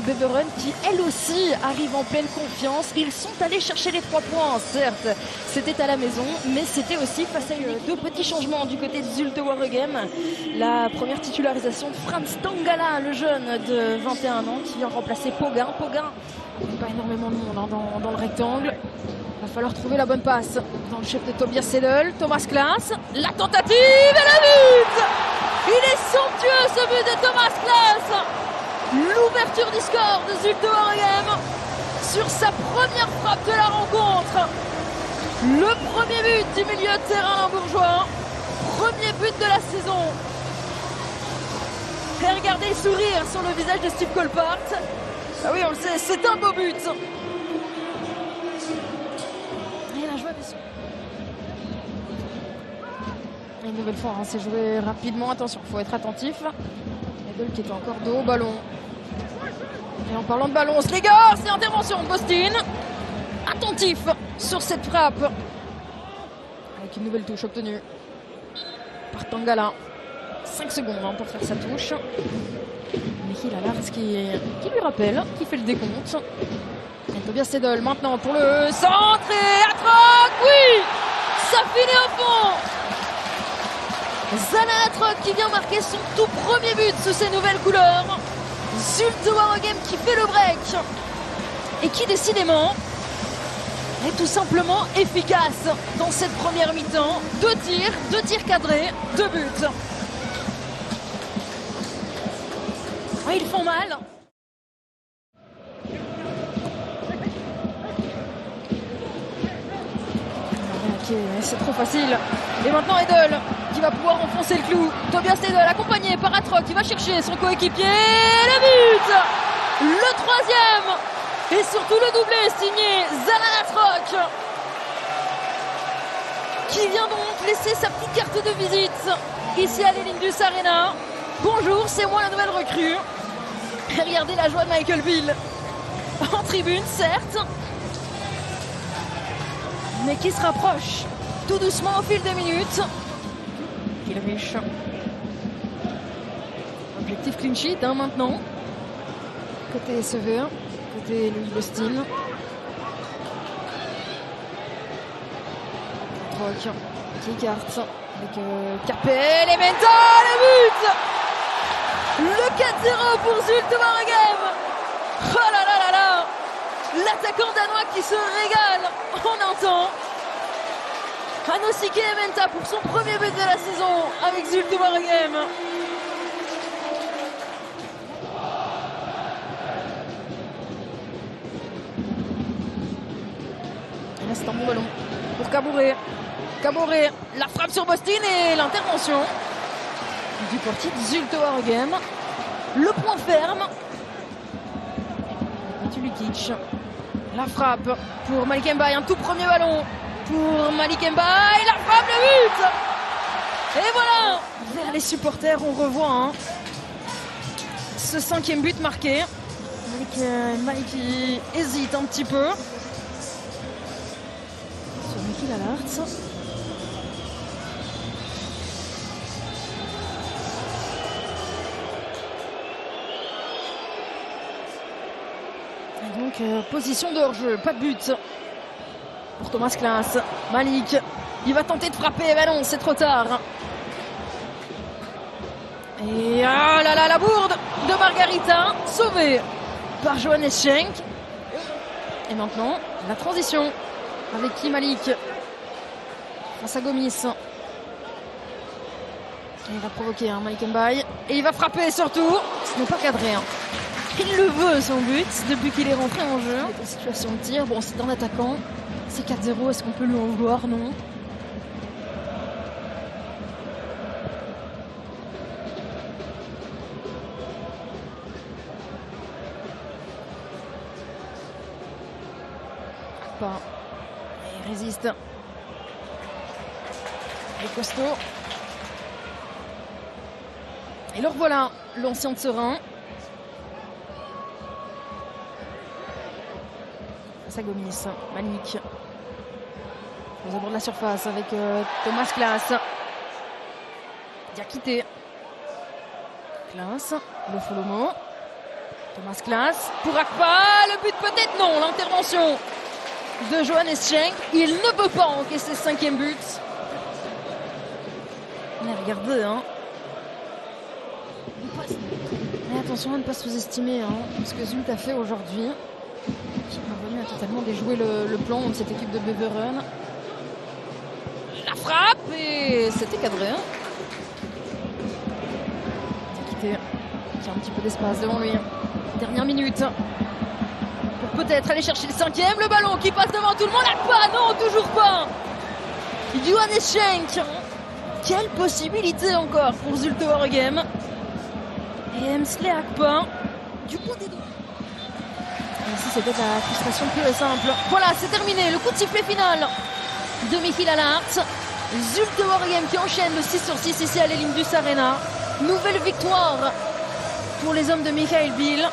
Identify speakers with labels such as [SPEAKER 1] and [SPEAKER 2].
[SPEAKER 1] de Beveren qui, elle aussi, arrive en pleine confiance. Ils sont allés chercher les 3 points, certes. C'était à la maison, mais c'était aussi face à deux petits changements du côté de Zulte Waregem. La première titularisation de Frans Tangala, le jeune de 21 ans, qui vient remplacer Pogain. Pogain, pas énormément de monde dans le rectangle. Il va falloir trouver la bonne passe dans le chef de Tobias Sedel. Thomas Klaas, la tentative et le but! Il est somptueux ce but de Thomas Klaas! L'ouverture du score de Zulte Waregem sur sa première frappe de la rencontre. Le premier but du milieu de terrain limbourgeois. Premier but de la saison. Et regardez le sourire sur le visage de Steve Colpart. Ah oui, on le sait, c'est un beau but. Et la joie, bien sûr. Et une nouvelle fois, c'est joué rapidement. Attention, il faut être attentif. Edel qui est encore dos au ballon. Et en parlant de ballon, Sligor, c'est intervention de Bostin. Attentif sur cette frappe. Avec une nouvelle touche obtenue par Tangala. 5 secondes pour faire sa touche. Michiel Alars qui lui rappelle, qui fait le décompte. Et Tobias Sedel maintenant pour le centre et Atroc, oui, ça finit au fond. Zana Atroc qui vient marquer son tout premier but sous ses nouvelles couleurs. Zulte Waregem qui fait le break et qui décidément est tout simplement efficace dans cette première mi-temps. 2 tirs cadrés, 2 buts. Oh, ils font mal. C'est trop facile. Et maintenant Edel qui va pouvoir enfoncer le clou. Tobias Edel accompagné par Atroc qui va chercher son coéquipier. Le but, le 3e. Et surtout le doublé signé Zana Atroc, qui vient donc laisser sa petite carte de visite ici à l'Elindus Arena. Bonjour, c'est moi la nouvelle recrue. Et regardez la joie de Michael Bill. En tribune, certes, mais qui se rapproche tout doucement au fil des minutes. Kilrich. Objectif clean sheet maintenant. Côté SEV, côté Louis Bostin. Atroc qui écarte avec Capel et Menta, le but! Le 4-0 pour Zulte Waregem. Oh là là là là! L'attaquant danois qui se régale, on entend. Anosike Menta pour son premier but de la saison avec Zulte Waregem. Et là c'est un bon ballon pour Caboret. Caboret, la frappe sur Bostin et l'intervention du portier de Zulte Waregem. Le point ferme. Tulikic. La frappe pour Malik Mbaye, un tout premier ballon pour Malik Mbaye. La frappe, le but. Et voilà, vers les supporters, on revoit ce 5e but marqué. Malik Mbaye qui hésite un petit peu. Sur Michiel Alars. Donc position de hors-jeu, pas de but pour Thomas Klaas. Malik, il va tenter de frapper, mais non, c'est trop tard. Et ah là là, la bourde de Margarita, sauvée par Johannes Schenk. Et maintenant, la transition avec qui Malik face à Gomis. Et il va provoquer Malik Mbaye. Et il va frapper surtout. Ce n'est pas cadré. Il le veut son but depuis qu'il est rentré en jeu. En situation de tir, bon c'est un attaquant, c'est 4-0, est-ce qu'on peut lui en vouloir? Non. Pas. Il résiste. Il est costaud. Et le revoilà, l'ancien de Serein. Gomis, Malik aux abords de la surface avec Thomas Klaas. Diakité. Klaas, le Folomo. Thomas Klaas pour Akpa, le but peut-être non, l'intervention de Johannes Schenk. Il ne peut pas encaisser ce 5e but. Mais regardez, hein. Mais attention à ne pas sous-estimer ce que Zult a fait aujourd'hui. Qui est parvenu à totalement déjouer le plan de cette équipe de Beveren. La frappe et c'était cadré. Qui a un petit peu d'espace devant lui. Dernière minute. Pour peut-être aller chercher le 5e. Le ballon qui passe devant tout le monde. Akpa, non, toujours pas. Johannes Schenk. Quelle possibilité encore pour Zulte Waregem. Et Hemsley Akpa. Du coup des doigts. Ici c'était la frustration pure et simple. Voilà, c'est terminé. Le coup de sifflet final de Michiel Allard. Zulte Waregem qui enchaîne le 6/6 ici à l'Elindus Arena. Nouvelle victoire pour les hommes de Michael Biel.